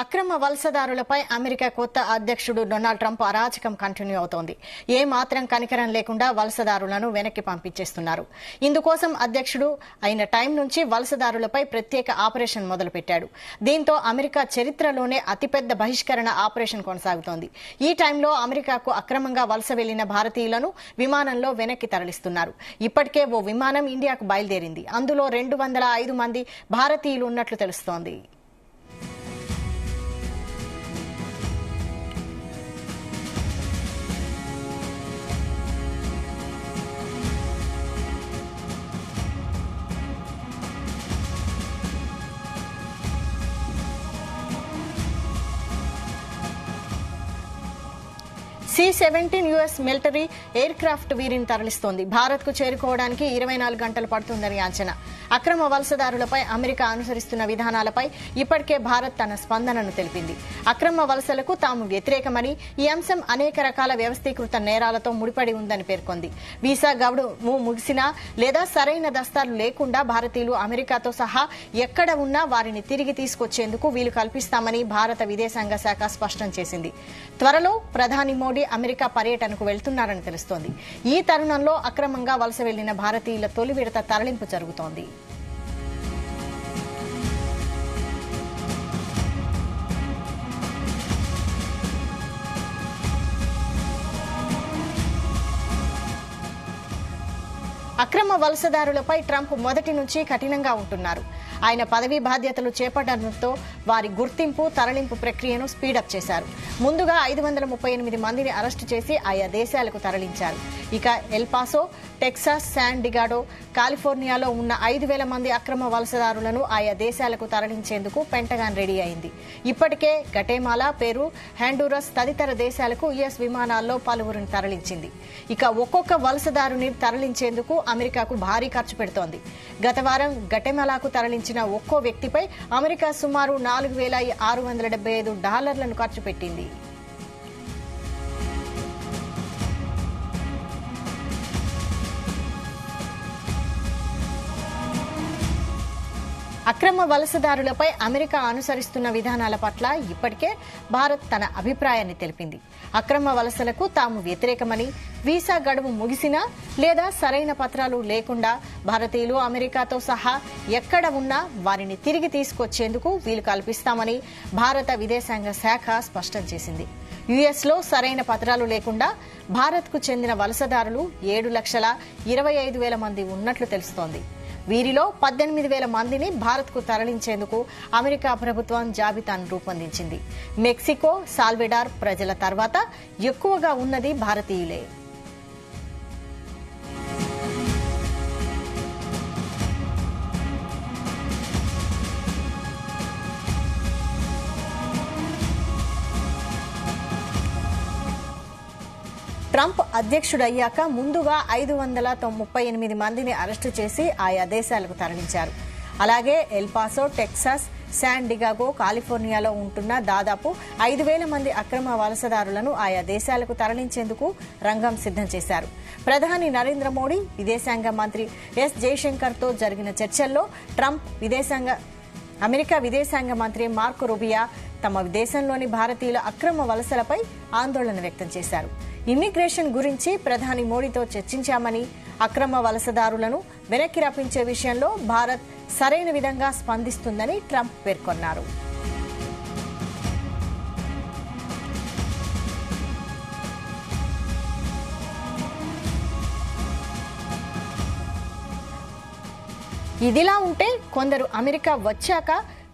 అక్రమ వలసదారులపై అమెరికా కొత్త అధ్యక్షుడు డొనాల్డ్ ట్రంప్ అరాచకం కంటిన్యూ అవుతోంది. ఏ మాత్రం కనికరం లేకుండా వలసదారులను వెనక్కి పంపించేస్తున్నారు. ఇందుకోసం అధ్యక్షుడు అయిన టైం నుంచి వలసదారులపై ప్రత్యేక ఆపరేషన్ మొదలుపెట్టాడు. దీంతో అమెరికా చరిత్రలోనే అతిపెద్ద బహిష్కరణ ఆపరేషన్ కొనసాగుతోంది. ఈ టైంలో అమెరికాకు అక్రమంగా వలస వెళ్లిన భారతీయులను విమానంలో వెనక్కి తరలిస్తున్నారు. ఇప్పటికే ఓ విమానం ఇండియాకు బయలుదేరింది. అందులో 205 మంది భారతీయులు ఉన్నట్లు తెలుస్తోంది. C-17 US military air craft వీరిని తరలిస్తోంది. భారత్ కు చేరుకోవడానికి 24 గంటలు పడుతుందని అంచనా. అక్రమ వలసదారులపై అమెరికా అనుసరిస్తున్న విధానాలపై ఇప్పటికే భారత్ తన స్పందనను తెలిపింది. అక్రమ వలసలకు తాము వ్యతిరేకమని, ఈ అంశం అనేక రకాల వ్యవస్థీకృత నేరాలతో ముడిపడి ఉందని పేర్కొంది. వీసా గడువు ముగిసినా లేదా సరైన దస్తాలు లేకుండా భారతీయులు అమెరికాతో సహా ఎక్కడ ఉన్నా వారిని తిరిగి తీసుకొచ్చేందుకు వీలు కల్పిస్తామని భారత విదేశాంగ శాఖ స్పష్టం చేసింది. త్వరలో ప్రధాని మోడీ అమెరికా పర్యటనకు వెళ్తున్నారని తెలుస్తోంది. ఈ తరుణంలో అక్రమంగా వలస వెళ్లిన భారతీయుల తొలి విడత తరలింపు జరుగుతోంది. అక్రమ వలసదారులపై ట్రంప్ మొదటి నుంచి కఠినంగా ఉంటున్నారు. ఆయన పదవీ బాధ్యతలు చేపట్టడంతో వారి గుర్తింపు, తరలింపు ప్రక్రియను స్పీడప్ చేశారు. ముందుగా 538 మందిని అరెస్టు చేసి ఆయా దేశాలకు తరలించారు. ఇక ఎల్పాసో, టెక్సాస్, శాన్ డిగాడో, కాలిఫోర్నియాలో ఉన్న 5,000 మంది అక్రమ వలసదారులను ఆయా దేశాలకు తరలించేందుకు పెంటగాన్ రెడీ అయింది. ఇప్పటికే గటేమాలా, పెరు, హండూరస్ తదితర దేశాలకు యుఎస్ విమానాల్లో పలువురిని తరలించింది. ఇక ఒక్కొక్క వలసదారుని తరలించేందుకు అమెరికాకు భారీ ఖర్చు పెడుతోంది. గత వారం గటెమాలాకు తరలించిన ఒక్కో వ్యక్తిపై అమెరికా సుమారు $4,675 ఖర్చు పెట్టింది. అక్రమ వలసదారులపై అమెరికా అనుసరిస్తున్న విధానాల పట్ల ఇప్పటికే భారత్ తన అభిప్రాయాన్ని తెలిపింది. అక్రమ వలసలకు తాము వ్యతిరేకమని, వీసా గడువు ముగిసినా లేదా సరైన పత్రాలు లేకుండా భారతీయులు అమెరికాతో సహా ఎక్కడ ఉన్నా వారిని తిరిగి తీసుకొచ్చేందుకు వీలు కల్పిస్తామని భారత విదేశాంగ శాఖ స్పష్టం చేసింది. యుఎస్లో సరైన పత్రాలు లేకుండా భారత్కు చెందిన వలసదారులు 7,25,000 మంది ఉన్నట్లు తెలుస్తోంది. వీరిలో 18,000 మందిని భారత్కు తరలించేందుకు అమెరికా ప్రభుత్వం జాబితాను రూపొందించింది. మెక్సికో, సాల్వెడార్ ప్రజల తర్వాత ఎక్కువగా ఉన్నది భారతీయులే. ట్రంప్ అధ్యక్షుడయ్యాక ముందుగా 538 మందిని అరెస్టు చేసి ఆయా దేశాలకు తరలించారు. అలాగే ఎల్పాసో, టెక్సాస్, శాన్ డిగాగో, కాలిఫోర్నియాలో ఉంటున్న దాదాపు 5,000 మంది అక్రమ వలసదారులను ఆయా దేశాలకు తరలించేందుకు రంగం సిద్దం చేశారు. ప్రధాని నరేంద్ర మోడీ, విదేశాంగ మంత్రి ఎస్ జయశంకర్తో జరిగిన చర్చల్లో ట్రంప్ అమెరికా విదేశాంగ మంత్రి మార్కో రూబియో తమ దేశంలోని భారతీయుల అక్రమ వలసలపై ఆందోళన వ్యక్తం చేశారు. ఇమ్మిగ్రేషన్ గురించి ప్రధాని మోడీతో చర్చించామని, అక్రమ వలసదారులను వెనక్కి రప్పించే విషయంలో భారత్ సరైన విధంగా స్పందిస్తుందని ట్రంప్ పేర్కొన్నారు. ఇదిలా ఉంటే కొందరు అమెరికా వచ్చాక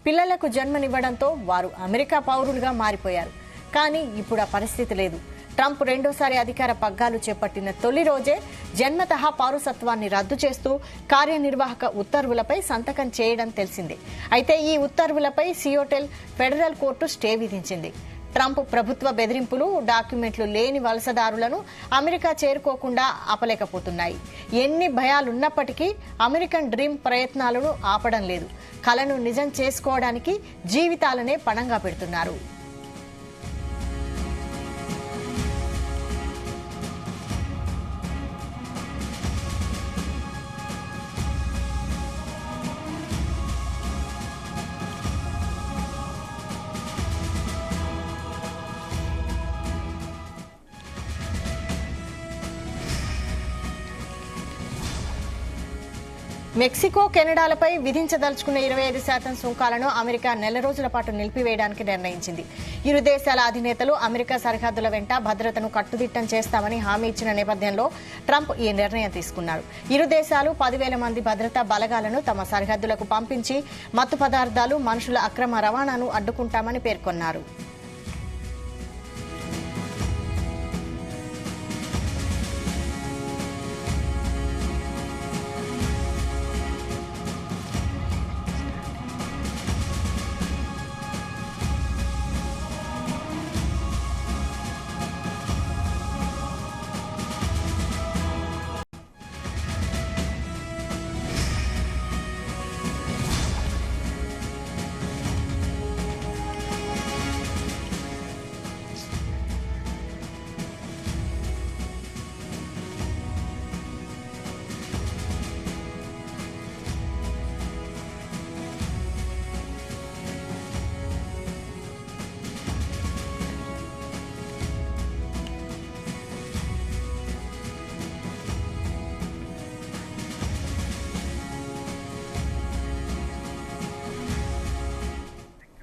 పిల్లలకు జన్మనివ్వడంతో వారు అమెరికా పౌరులుగా మారిపోయారు. కానీ ఇప్పుడు ఆ పరిస్థితి లేదు. ట్రంప్ రెండోసారి అధికార పగ్గాలు చేపట్టిన తొలి రోజే జన్మతః పౌరసత్వాన్ని రద్దు చేస్తూ కార్యనిర్వాహక ఉత్తర్వులపై సంతకం చేయడం తెలిసిందే. అయితే ఈ ఉత్తర్వులపై సియోటెల్ ఫెడరల్ కోర్టు స్టే విధించింది. ట్రంప్ ప్రభుత్వ బెదిరింపులు, డాక్యుమెంట్లు లేని వలసదారులను అమెరికా చేరుకోకుండా ఆపలేకపోతున్నాయి. ఎన్ని భయాలున్నప్పటికీ అమెరికన్ డ్రీమ్ ప్రయత్నాలను ఆపడం లేదు. కలను నిజం చేసుకోవడానికి జీవితాలనే పణంగా పెడుతున్నారు. మెక్సికో కెనడాలపై విధించదలుచుకున్న 25% సుంకాలను అమెరికా నెల రోజుల పాటు నిలిపివేయడానికి నిర్ణయించింది. ఇరు దేశాల అధినేతలు అమెరికా సరిహద్దుల వెంట భద్రతను కట్టుదిట్టం చేస్తామని హామీ ఇచ్చిన నేపథ్యంలో ట్రంప్ ఈ నిర్ణయం తీసుకున్నారు. ఇరు దేశాలు 10,000 మంది భద్రతా బలగాలను తమ సరిహద్దులకు పంపించి మత్తు పదార్థాలు, మనుషుల అక్రమ రవాణాను అడ్డుకుంటామని పేర్కొన్నారు.